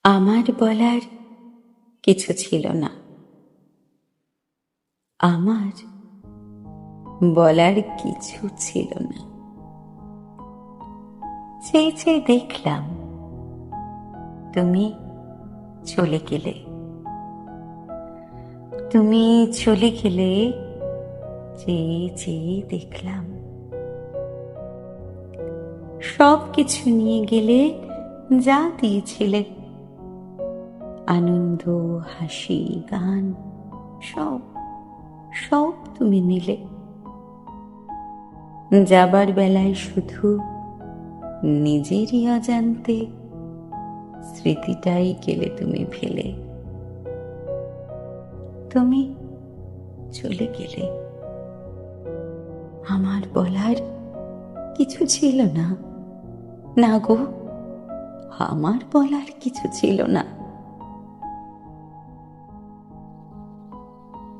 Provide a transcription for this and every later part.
আমার বলার কিছু ছিল না। আমার বলার কিছু ছিল না। চেয়ে চেয়ে দেখলাম তুমি চলে গেলে। তুমি চলে গেলে, চেয়ে চেয়ে দেখলাম সব কিছু নিয়ে গেলে, যা দিয়েছিলে, আনন্দ, হাসি, গান, সব সব তুমি নিলে। যাবার বেলায় শুধু নিজেরই অজান্তে স্মৃতিটাই গেলে তুমি ফেলে। তুমি চলে গেলে, আমার বলার কিছু ছিল না। না গো, আমার বলার কিছু ছিল না।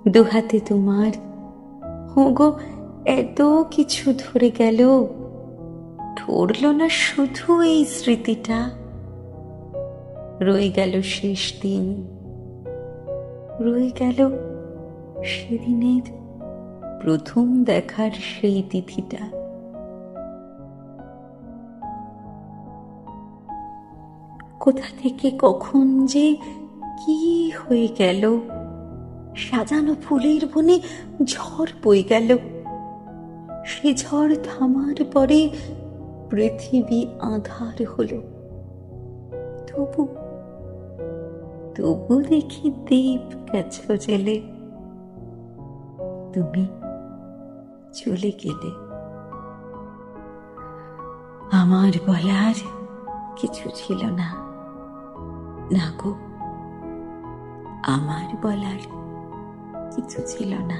দুহাতে তোমার হোগো এত কিছু ধরে গেল, ধরল না শুধু এই স্মৃতিটা। রয়ে গেল শেষ দিন, রয়ে গেল সেদিনের প্রথম দেখার সেই তিথিটা। কোথা থেকে কখন যে কি হয়ে গেল, সাজানো ফুলের বনে ঝড় বয়ে গেল। সে ঝড় থামার পরে পৃথিবী আঁধার হলো। তবু তবু দেখি দীপ গেছ জেলে। তুমি চলে গেলে, আমার বলার কিছু ছিল না। না গো, আমার বলার কিছু ছিল না।